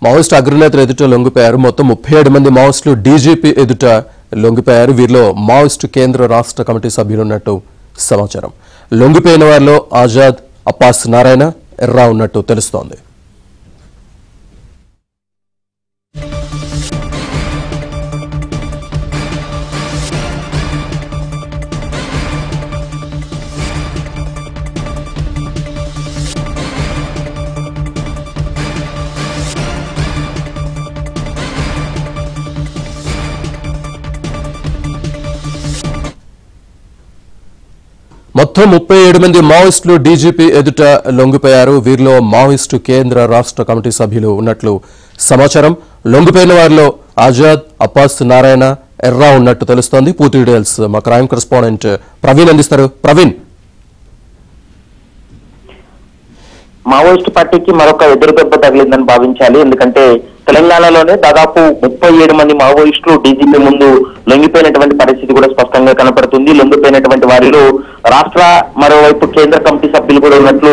Maoist అగ్రనేతలు ఎదుట లొంగిపోయారు. మొత్తం 37 మంది మావోయిస్టులు డీజీపీ ఎదుట లొంగిపోయారు. వీరిలో మావోయిస్టు కేంద్ర రాష్ట్ర కమిటీ సభ్యులున్నట్టు సమాచారం. లొంగిపోయిన వారిలో ఆజాద్, అప్పాస్ నారాయణ, ఎర్రా ఉన్నట్టు తెలుస్తోంది. మొత్తం 37 మంది మావోయిస్టులు డీజీపీ ఎదుట లొంగిపోయారు. వీరిలో మావోయిస్టు కేంద్ర రాష్ట్ర కమిటీ సభ్యులు ఉన్నట్లు సమాచారం. లొంగిపోయిన వారిలో ఆజాద్, అప్పాస్ నారాయణ, ఎర్రా ఉన్నట్టు తెలుస్తోంది. పూర్తి డీటెయిల్స్ మా క్రైమ్ కరెస్పాండెంట్ ప్రవీణ్ అందిస్తారు. ప్రవీణ్, మావోయిస్టు పార్టీకి మరొక ఎదురుదెబ్బ తగిలిందని భావించాలి. ఎందుకంటే తెలంగాణలోనే దాదాపు 37 మంది మావోయిస్టులు డీజీపీ ముందు లొంగిపోయినటువంటి పరిస్థితి కూడా స్పష్టంగా కనపడుతుంది. లొంగిపోయినటువంటి వారిలో రాష్ట్ర మరోవైపు కేంద్ర కమిటీ సభ్యులు కూడా ఉన్నట్లు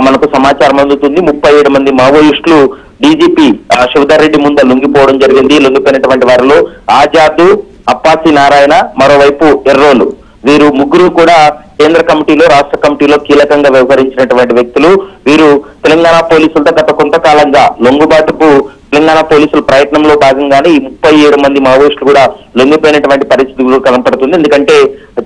మనకు సమాచారం అందుతుంది. 37 మంది మావోయిస్టులు డీజీపీ శివధర్ రెడ్డి ముందు లొంగిపోవడం జరిగింది. లొంగిపోయినటువంటి వారిలో ఆజాద్, అప్పాసి నారాయణ, మరోవైపు ఎర్రోలు, వీరు ముగ్గురు కూడా కేంద్ర కమిటీలో రాష్ట్ర కమిటీలో కీలకంగా వ్యవహరించినటువంటి వ్యక్తులు. వీరు తెలంగాణ పోలీసులతో గత కొంతకాలంగా లొంగుబాటుకు తెలంగాణ పోలీసుల ప్రయత్నంలో భాగంగానే ఈ 37 మంది మావోయిస్టులు కూడా లొంగిపోయినటువంటి పరిస్థితులు కనపడుతుంది. ఎందుకంటే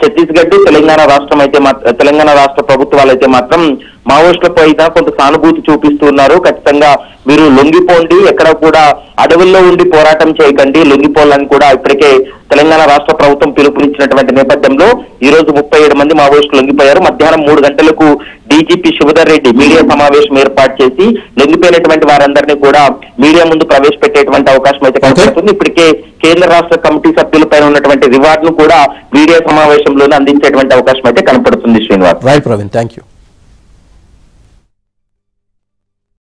ఛత్తీస్గఢ్, తెలంగాణ రాష్ట్రం అయితే తెలంగాణ రాష్ట్ర ప్రభుత్వాలు అయితే మాత్రం మావోయిస్టులపై కొంత సానుభూతి చూపిస్తూ ఉన్నారు. ఖచ్చితంగా మీరు లొంగిపోండి, ఎక్కడ కూడా అడవుల్లో ఉండి పోరాటం చేయకండి, లొంగిపోవాలని కూడా ఇప్పటికే తెలంగాణ రాష్ట్ర ప్రభుత్వం పిలుపునిచ్చినటువంటి నేపథ్యంలో ఈ రోజు 37 మంది మావోయిస్టులు లొంగిపోయారు. మధ్యాహ్నం 3 గంటలకు డీజీపీ శివధర్ రెడ్డి మీడియా సమావేశం ఏర్పాటు చేసి లొంగిపోయినటువంటి వారందరినీ కూడా మీడియా ముందు ప్రవేశపెట్టేటువంటి అవకాశం అయితే కనపడుతుంది. ఇప్పటికే కేంద్ర రాష్ట్ర కమిటీ సభ్యులపైన ఉన్నటువంటి రివార్డును కూడా మీడియా సమావేశంలోనే అందించేటువంటి అవకాశం అయితే కనపడుతుంది. Srinivas. Right Praveen, thank you.